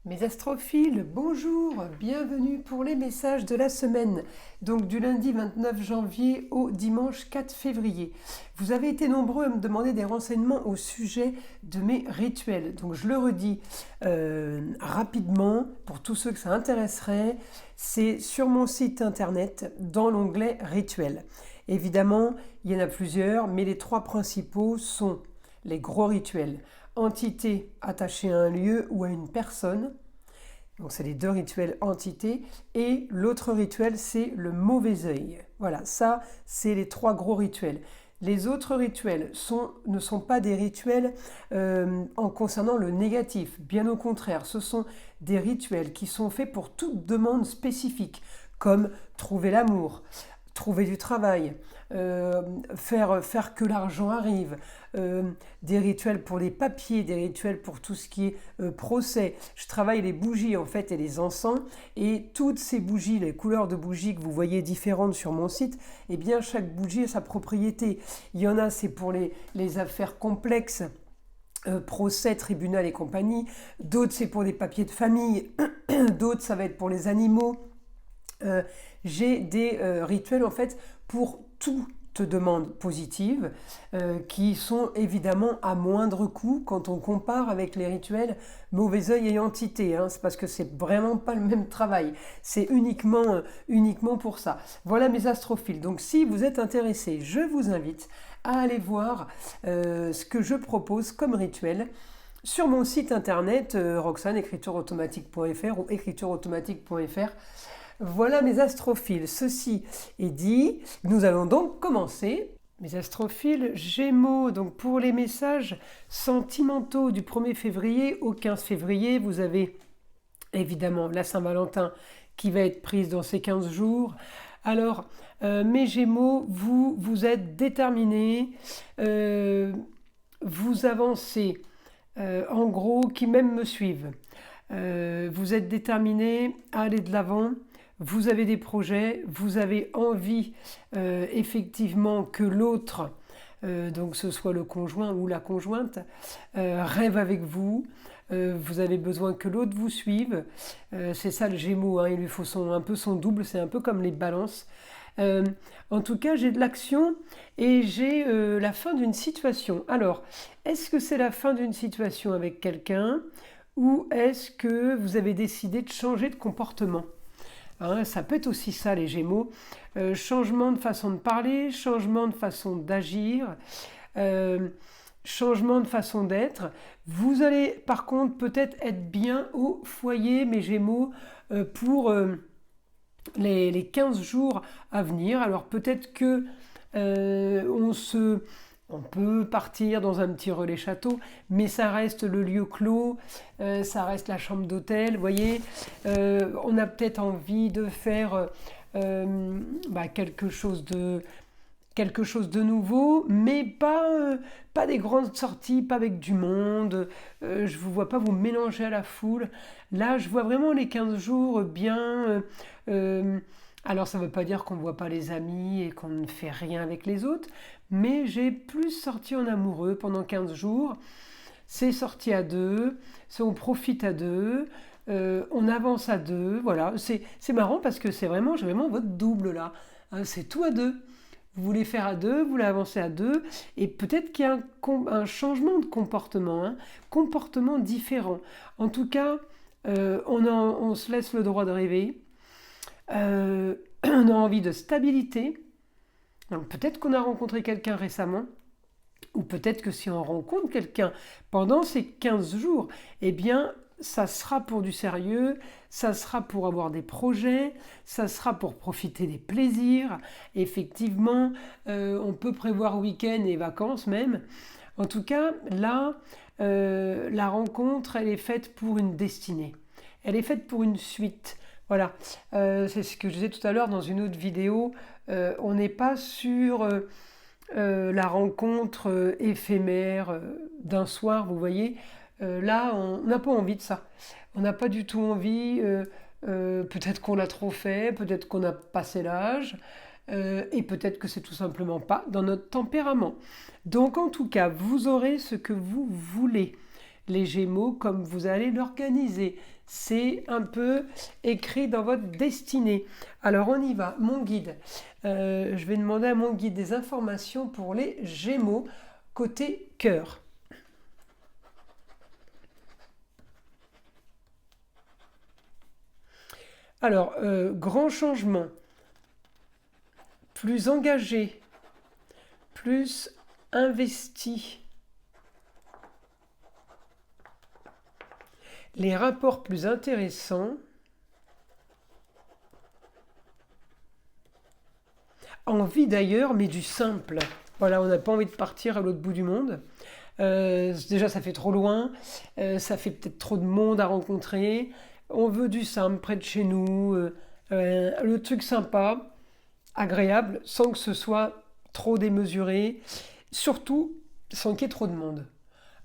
Mes astrophiles, bonjour, bienvenue pour les messages de la semaine, donc du lundi 29 janvier au dimanche 4 février. Vous avez été nombreux à me demander des renseignements au sujet de mes rituels, donc je le redis rapidement pour tous ceux que ça intéresserait, c'est sur mon site internet dans l'onglet rituels. Évidemment, il y en a plusieurs, mais les trois principaux sont les gros rituels. Entité attachée à un lieu ou à une personne, donc c'est les deux rituels entités, et l'autre rituel c'est le mauvais œil. Voilà, ça c'est les trois gros rituels. Les autres rituels ne sont pas des rituels en concernant le négatif, bien au contraire, ce sont des rituels qui sont faits pour toute demande spécifique, comme trouver l'amour, trouver du travail, faire que l'argent arrive, des rituels pour les papiers, des rituels pour tout ce qui est procès. Je travaille les bougies en fait et les encens, et toutes ces bougies, les couleurs de bougies que vous voyez différentes sur mon site, eh bien chaque bougie a sa propriété. Il y en a, c'est pour les affaires complexes, procès, tribunal et compagnie. D'autres, c'est pour des papiers de famille. D'autres, ça va être pour les animaux. J'ai des rituels en fait pour toute demande positive qui sont évidemment à moindre coût quand on compare avec les rituels mauvais œil et entité, hein. C'est parce que c'est vraiment pas le même travail, c'est uniquement pour ça. Voilà mes astrophiles, donc si vous êtes intéressés, je vous invite à aller voir ce que je propose comme rituel sur mon site internet roxaneécritureautomatique.fr ou écritureautomatique.fr. Voilà mes astrophiles, ceci est dit, nous allons donc commencer. Mes astrophiles Gémeaux, donc pour les messages sentimentaux du 1er février au 15 février, vous avez évidemment la Saint-Valentin qui va être prise dans ces 15 jours. Alors, mes Gémeaux, vous êtes déterminés, vous avancez, en gros, qui même me suivent. Vous êtes déterminés à aller de l'avant. Vous avez des projets, vous avez envie effectivement que l'autre, donc ce soit le conjoint ou la conjointe, rêve avec vous. Vous avez besoin que l'autre vous suive. C'est ça le Gémeaux, hein, il lui faut un peu son double, c'est un peu comme les balances. En tout cas, j'ai de l'action et j'ai la fin d'une situation. Alors, est-ce que c'est la fin d'une situation avec quelqu'un ou est-ce que vous avez décidé de changer de comportement ? Hein, ça peut être aussi ça les Gémeaux, changement de façon de parler, changement de façon d'agir, changement de façon d'être. Vous allez par contre peut-être être bien au foyer mes Gémeaux pour les 15 jours à venir. Alors peut-être que on peut partir dans un petit relais château, mais ça reste le lieu clos, ça reste la chambre d'hôtel, vous voyez. On a peut-être envie de faire quelque chose de nouveau, mais pas des grandes sorties, pas avec du monde. Je ne vous vois pas vous mélanger à la foule. Là, je vois vraiment les 15 jours bien... alors ça ne veut pas dire qu'on ne voit pas les amis et qu'on ne fait rien avec les autres, mais j'ai plus sorti en amoureux pendant 15 jours. C'est sorti à deux, on profite à deux, on avance à deux, voilà. C'est marrant parce que j'ai vraiment votre double là, hein, c'est tout à deux. Vous voulez faire à deux, vous voulez avancer à deux, et peut-être qu'il y a un changement de comportement, hein, comportement différent. En tout cas, on se laisse le droit de rêver. On a envie de stabilité. Donc peut-être qu'on a rencontré quelqu'un récemment, ou peut-être que si on rencontre quelqu'un pendant ces 15 jours, eh bien ça sera pour du sérieux, ça sera pour avoir des projets, ça sera pour profiter des plaisirs. Effectivement, on peut prévoir week-end et vacances même. En tout cas, là, la rencontre, elle est faite pour une destinée. Elle est faite pour une suite. Voilà, c'est ce que je disais tout à l'heure dans une autre vidéo. On n'est pas sur la rencontre éphémère d'un soir, vous voyez. Là, on n'a pas envie de ça. On n'a pas du tout envie. Peut-être qu'on l'a trop fait, peut-être qu'on a passé l'âge, et peut-être que c'est tout simplement pas dans notre tempérament. Donc en tout cas, vous aurez ce que vous voulez. les Gémeaux, comme vous allez l'organiser. C'est un peu écrit dans votre destinée. Alors on y va, mon guide. Je vais demander à mon guide des informations pour les Gémeaux, côté cœur. Alors, grand changement, plus engagé, plus investi, les rapports plus intéressants, envie d'ailleurs, mais du simple. Voilà, on n'a pas envie de partir à l'autre bout du monde. Déjà, ça fait trop loin, ça fait peut-être trop de monde à rencontrer. On veut du simple près de chez nous, le truc sympa, agréable, sans que ce soit trop démesuré, surtout sans qu'il y ait trop de monde.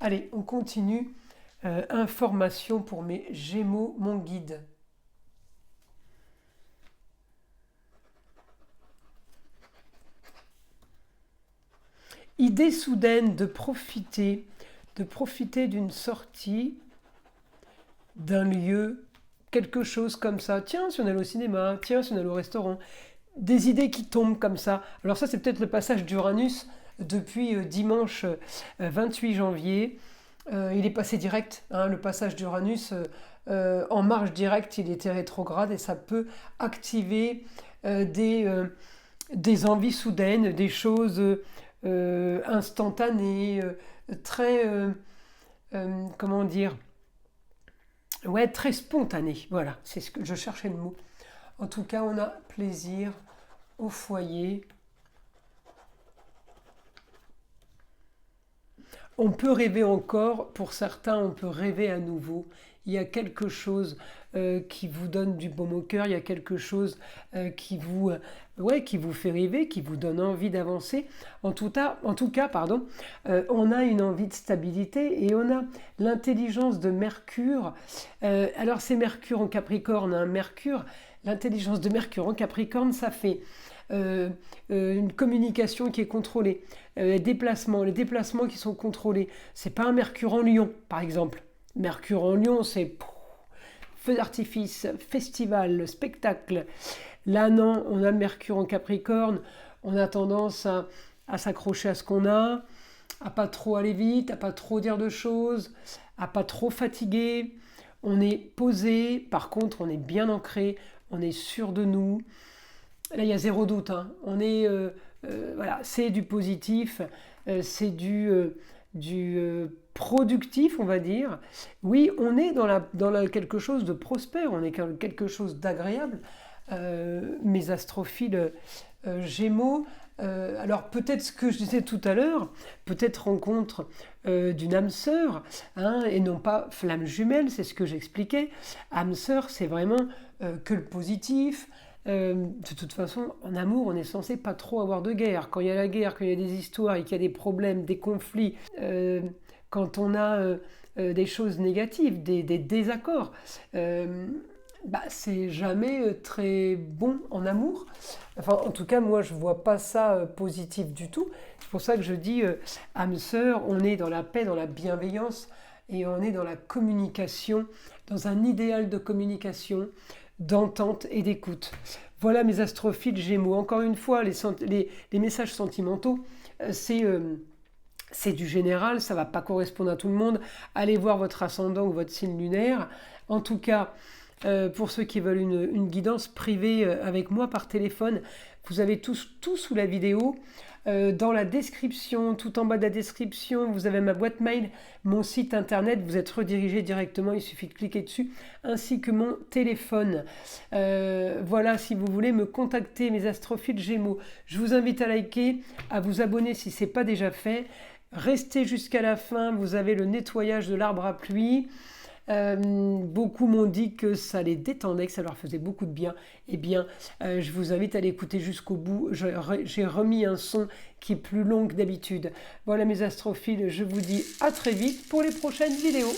Allez, on continue. Information pour mes Gémeaux, mon guide. Idée soudaine de profiter d'une sortie, d'un lieu, quelque chose comme ça. Tiens, si on allait au cinéma, tiens, si on allait au restaurant. Des idées qui tombent comme ça. Alors ça, c'est peut-être le passage d'Uranus depuis dimanche 28 janvier. Il est passé direct, hein, le passage d'Uranus en marche directe, il était rétrograde et ça peut activer des envies soudaines, des choses instantanées, très, comment dire, ouais, très spontanées. Voilà, c'est ce que je cherchais le mot. En tout cas, on a plaisir au foyer. On peut rêver encore, pour certains, on peut rêver à nouveau. Il y a quelque chose qui vous donne du baume au cœur, il y a quelque chose qui vous fait rêver, qui vous donne envie d'avancer. En tout cas, on a une envie de stabilité et on a l'intelligence de Mercure. Alors c'est Mercure en Capricorne, hein, l'intelligence de Mercure en Capricorne, ça fait une communication qui est contrôlée, les déplacements qui sont contrôlés. C'est pas un Mercure en Lion, par exemple. Mercure en Lion, c'est feu d'artifice, festival, spectacle. Là, non, on a Mercure en Capricorne, on a tendance à s'accrocher à ce qu'on a, à pas trop aller vite, à pas trop dire de choses, à pas trop fatiguer. On est posé, par contre, on est bien ancré, on est sûr de nous. Là, il y a zéro doute, hein. On est, voilà, c'est du positif, c'est du productif, on va dire. Oui, on est dans quelque chose de prospère, on est quelque chose d'agréable. Mes astrophiles Gémeaux, alors peut-être ce que je disais tout à l'heure, peut-être rencontre d'une âme sœur, hein, et non pas flamme jumelle, c'est ce que j'expliquais. Âme sœur, c'est vraiment que le positif. De toute façon, en amour, on est censé pas trop avoir de guerre. Quand il y a la guerre, quand il y a des histoires et qu'il y a des problèmes, des conflits, quand on a des choses négatives, des désaccords, c'est jamais très bon en amour. Enfin, en tout cas, moi, je vois pas ça positif du tout. C'est pour ça que je dis, âme sœur, on est dans la paix, dans la bienveillance, et on est dans la communication, dans un idéal de communication, d'entente et d'écoute. Voilà mes astrophiles Gémeaux. Encore une fois, les messages sentimentaux, c'est du général, ça ne va pas correspondre à tout le monde. Allez voir votre ascendant ou votre signe lunaire. En tout cas, pour ceux qui veulent une guidance privée avec moi par téléphone, vous avez tout sous la vidéo. Dans la description, tout en bas de la description, vous avez ma boîte mail, mon site internet, vous êtes redirigé directement, il suffit de cliquer dessus, ainsi que mon téléphone. Voilà, si vous voulez me contacter, mes astrophiles Gémeaux, je vous invite à liker, à vous abonner si ce n'est pas déjà fait. Restez jusqu'à la fin, vous avez le nettoyage de l'arbre à pluie. Beaucoup m'ont dit que ça les détendait, que ça leur faisait beaucoup de bien. Eh bien, je vous invite à l'écouter jusqu'au bout. J'ai remis un son qui est plus long que d'habitude. Voilà mes astrophiles, je vous dis à très vite pour les prochaines vidéos.